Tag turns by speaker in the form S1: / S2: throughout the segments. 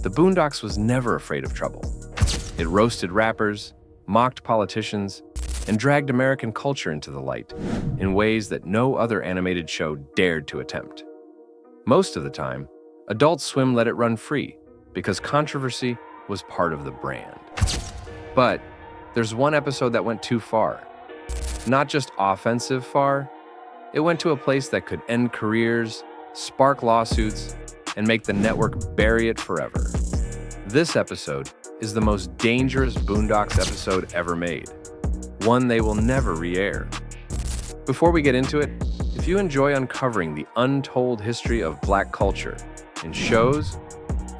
S1: The Boondocks was never afraid of trouble. It roasted rappers, mocked politicians, and dragged American culture into the light in ways that no other animated show dared to attempt. Most of the time, Adult Swim let it run free because controversy was part of the brand. But there's one episode that went too far. Not just offensive far, it went to a place that could end careers, spark lawsuits, and make the network bury it forever. This episode is the most dangerous Boondocks episode ever made, one they will never re-air. Before we get into it, if you enjoy uncovering the untold history of Black culture in shows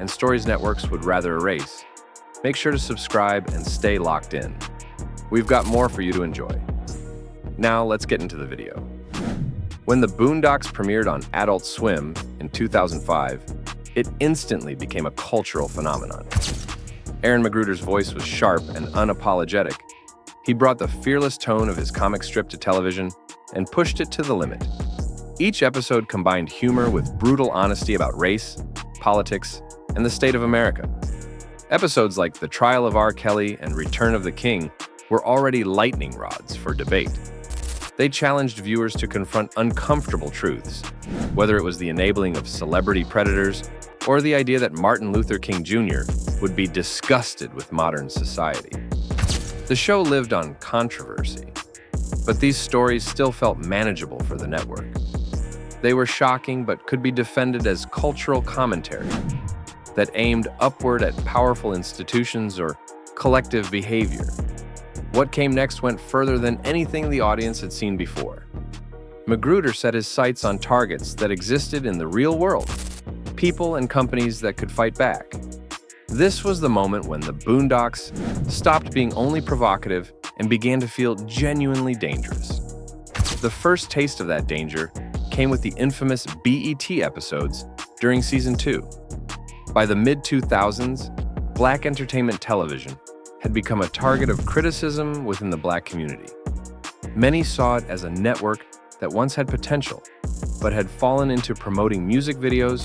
S1: and stories networks would rather erase, make sure to subscribe and stay locked in. We've got more for you to enjoy. Now let's get into the video. When the Boondocks premiered on Adult Swim in 2005, it instantly became a cultural phenomenon. Aaron McGruder's voice was sharp and unapologetic. He brought the fearless tone of his comic strip to television and pushed it to the limit. Each episode combined humor with brutal honesty about race, politics, and the state of America. Episodes like The Trial of R. Kelly and Return of the King were already lightning rods for debate. They challenged viewers to confront uncomfortable truths, whether it was the enabling of celebrity predators or the idea that Martin Luther King Jr. would be disgusted with modern society. The show lived on controversy, but these stories still felt manageable for the network. They were shocking but could be defended as cultural commentary that aimed upward at powerful institutions or collective behavior. What came next went further than anything the audience had seen before. McGruder set his sights on targets that existed in the real world, people and companies that could fight back. This was the moment when the Boondocks stopped being only provocative and began to feel genuinely dangerous. The first taste of that danger came with the infamous BET episodes during Season 2. By the mid-2000s, Black entertainment television had become a target of criticism within the Black community. Many saw it as a network that once had potential, but had fallen into promoting music videos,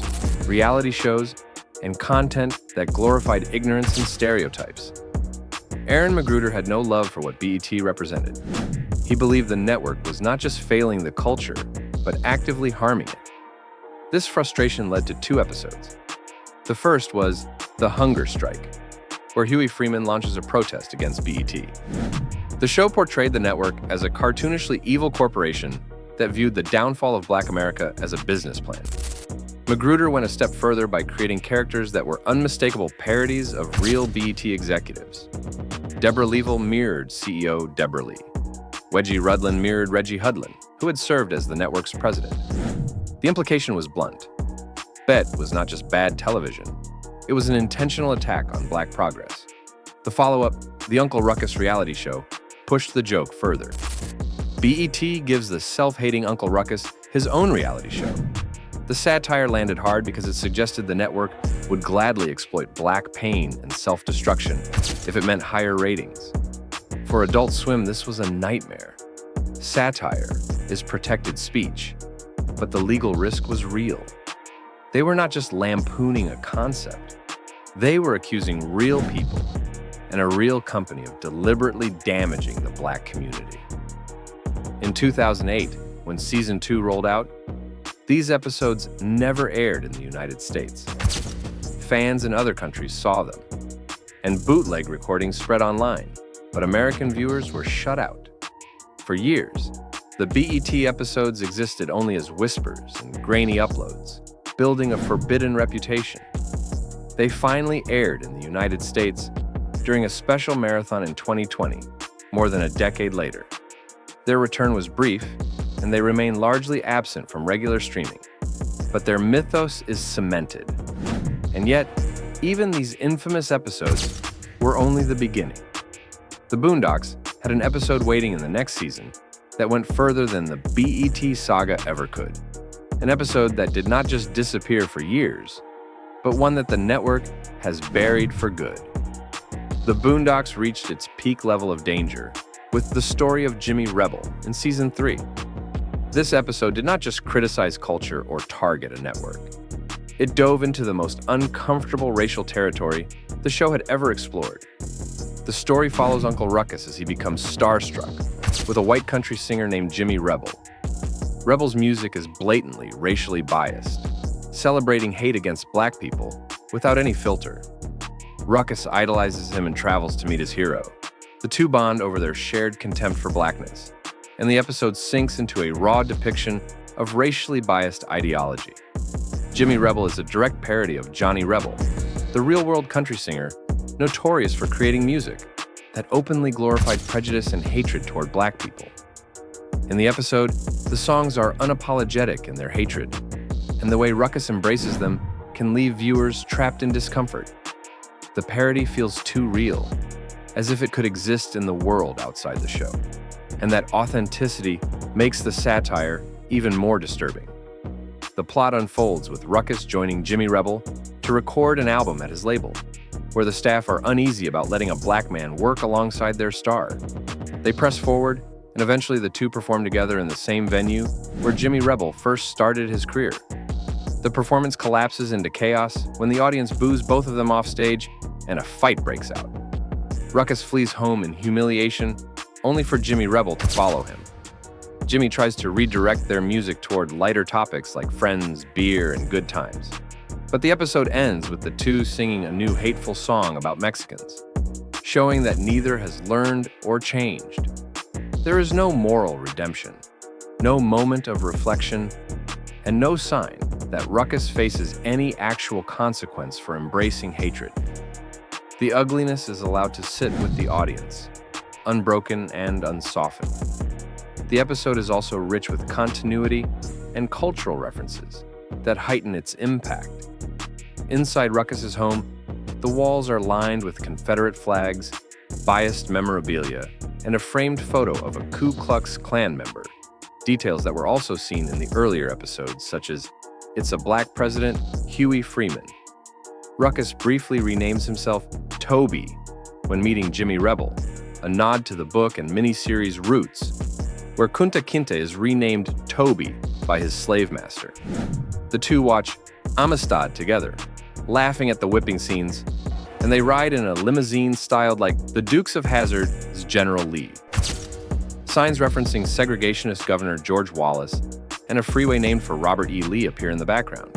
S1: reality shows, and content that glorified ignorance and stereotypes. Aaron McGruder had no love for what BET represented. He believed the network was not just failing the culture, but actively harming it. This frustration led to 2 episodes. The first was The Hunger Strike, where Huey Freeman launches a protest against BET. The show portrayed the network as a cartoonishly evil corporation that viewed the downfall of Black America as a business plan. McGruder went a step further by creating characters that were unmistakable parodies of real BET executives. Deborah Leavell mirrored CEO Deborah Lee. Wedgie Rudlin mirrored Reggie Hudlin, who had served as the network's president. The implication was blunt. BET was not just bad television. It was an intentional attack on Black progress. The follow-up, The Uncle Ruckus reality show, pushed the joke further. BET gives the self-hating Uncle Ruckus his own reality show. The satire landed hard because it suggested the network would gladly exploit Black pain and self-destruction if it meant higher ratings. For Adult Swim, this was a nightmare. Satire is protected speech, but the legal risk was real. They were not just lampooning a concept. They were accusing real people and a real company of deliberately damaging the Black community. In 2008, when Season 2 rolled out, these episodes never aired in the United States. Fans in other countries saw them, and bootleg recordings spread online, but American viewers were shut out. For years, the BET episodes existed only as whispers and grainy uploads, building a forbidden reputation. They finally aired in the United States during a special marathon in 2020, more than a decade later. Their return was brief, and they remain largely absent from regular streaming. But their mythos is cemented. And yet, even these infamous episodes were only the beginning. The Boondocks had an episode waiting in the next season that went further than the BET saga ever could. An episode that did not just disappear for years, but one that the network has buried for good. The Boondocks reached its peak level of danger with the story of Jimmy Rebel in Season 3. This episode did not just criticize culture or target a network. It dove into the most uncomfortable racial territory the show had ever explored. The story follows Uncle Ruckus as he becomes starstruck with a white country singer named Jimmy Rebel. Rebel's music is blatantly racially biased, celebrating hate against black people without any filter. Ruckus idolizes him and travels to meet his hero. The two bond over their shared contempt for blackness, and the episode sinks into a raw depiction of racially biased ideology. Jimmy Rebel is a direct parody of Johnny Rebel, the real-world country singer notorious for creating music that openly glorified prejudice and hatred toward black people. In the episode, the songs are unapologetic in their hatred, and the way Ruckus embraces them can leave viewers trapped in discomfort. The parody feels too real, as if it could exist in the world outside the show, and that authenticity makes the satire even more disturbing. The plot unfolds with Ruckus joining Jimmy Rebel to record an album at his label, where the staff are uneasy about letting a black man work alongside their star. They press forward, and eventually the two perform together in the same venue where Jimmy Rebel first started his career. The performance collapses into chaos when the audience boos both of them off stage and a fight breaks out. Ruckus flees home in humiliation, only for Jimmy Rebel to follow him. Jimmy tries to redirect their music toward lighter topics like friends, beer, and good times. But the episode ends with the two singing a new hateful song about Mexicans, showing that neither has learned or changed. There is no moral redemption, no moment of reflection, and no sign that Ruckus faces any actual consequence for embracing hatred. The ugliness is allowed to sit with the audience, unbroken and unsoftened. The episode is also rich with continuity and cultural references that heighten its impact. Inside Ruckus's home, the walls are lined with Confederate flags, biased memorabilia, and a framed photo of a Ku Klux Klan member, details that were also seen in the earlier episodes, such as "It's a Black President, Huey Freeman." Ruckus briefly renames himself Toby when meeting Jimmy Rebel, a nod to the book and miniseries Roots, where Kunta Kinte is renamed Toby by his slave master. The two watch Amistad together, laughing at the whipping scenes, and they ride in a limousine styled like the Dukes of Hazzard's General Lee. Signs referencing segregationist Governor George Wallace and a freeway named for Robert E. Lee appear in the background.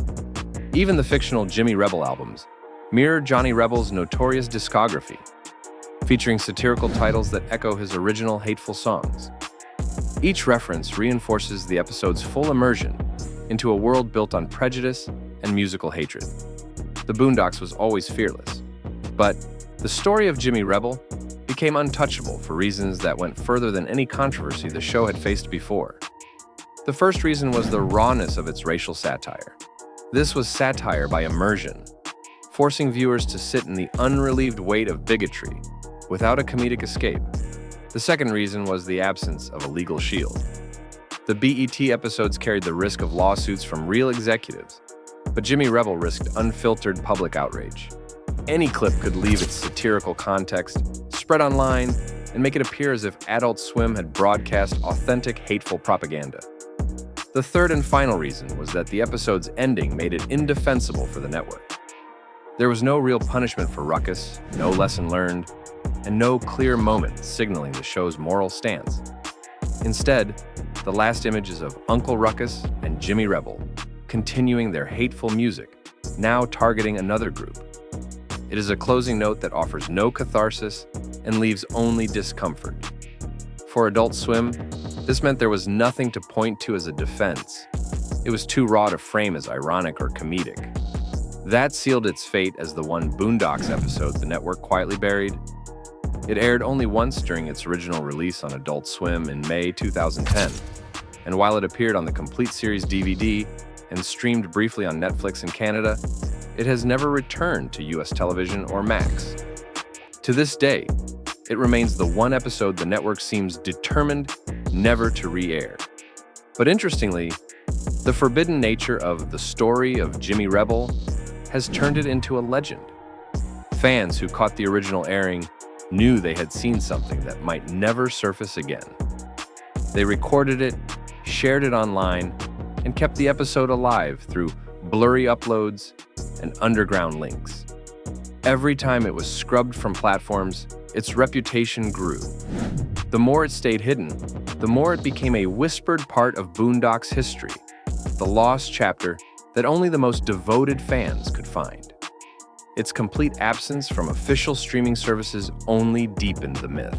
S1: Even the fictional Jimmy Rebel albums mirror Johnny Rebel's notorious discography, featuring satirical titles that echo his original hateful songs. Each reference reinforces the episode's full immersion into a world built on prejudice and musical hatred. The Boondocks was always fearless, but the story of Jimmy Rebel became untouchable for reasons that went further than any controversy the show had faced before. The first reason was the rawness of its racial satire. This was satire by immersion, forcing viewers to sit in the unrelieved weight of bigotry without a comedic escape. The second reason was the absence of a legal shield. The BET episodes carried the risk of lawsuits from real executives, but Jimmy Rebel risked unfiltered public outrage. Any clip could leave its satirical context, spread online, and make it appear as if Adult Swim had broadcast authentic, hateful propaganda. The third and final reason was that the episode's ending made it indefensible for the network. There was no real punishment for Ruckus, no lesson learned, and no clear moment signaling the show's moral stance. Instead, the last images of Uncle Ruckus and Jimmy Rebel continuing their hateful music, now targeting another group. It is a closing note that offers no catharsis and leaves only discomfort. For Adult Swim, this meant there was nothing to point to as a defense. It was too raw to frame as ironic or comedic. That sealed its fate as the one Boondocks episode the network quietly buried. It aired only once during its original release on Adult Swim in May 2010, and while it appeared on the complete series DVD and streamed briefly on Netflix in Canada, it has never returned to US television or Max. To this day, it remains the one episode the network seems determined never to re-air. But interestingly, the forbidden nature of the story of Jimmy Rebel has turned it into a legend. Fans who caught the original airing knew they had seen something that might never surface again. They recorded it, shared it online, and kept the episode alive through blurry uploads, and underground links. Every time it was scrubbed from platforms, its reputation grew. The more it stayed hidden, the more it became a whispered part of Boondocks history, the lost chapter that only the most devoted fans could find. Its complete absence from official streaming services only deepened the myth.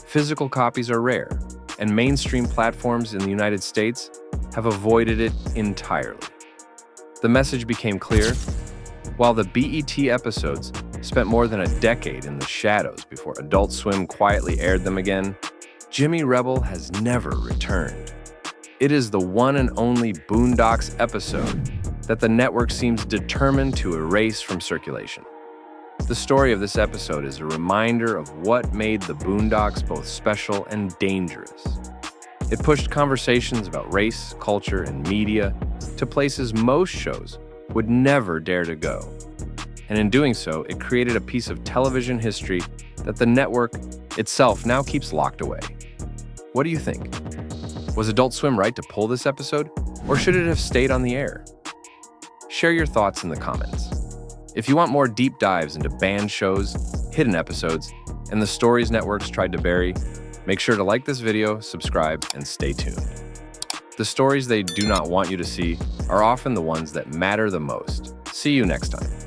S1: Physical copies are rare, and mainstream platforms in the United States have avoided it entirely. The message became clear. While the BET episodes spent more than a decade in the shadows before Adult Swim quietly aired them again, Jimmy Rebel has never returned. It is the one and only Boondocks episode that the network seems determined to erase from circulation. The story of this episode is a reminder of what made the Boondocks both special and dangerous. It pushed conversations about race, culture, and media to places most shows would never dare to go. And in doing so, it created a piece of television history that the network itself now keeps locked away. What do you think? Was Adult Swim right to pull this episode, or should it have stayed on the air? Share your thoughts in the comments. If you want more deep dives into banned shows, hidden episodes, and the stories networks tried to bury, make sure to like this video, subscribe, and stay tuned. The stories they do not want you to see are often the ones that matter the most. See you next time.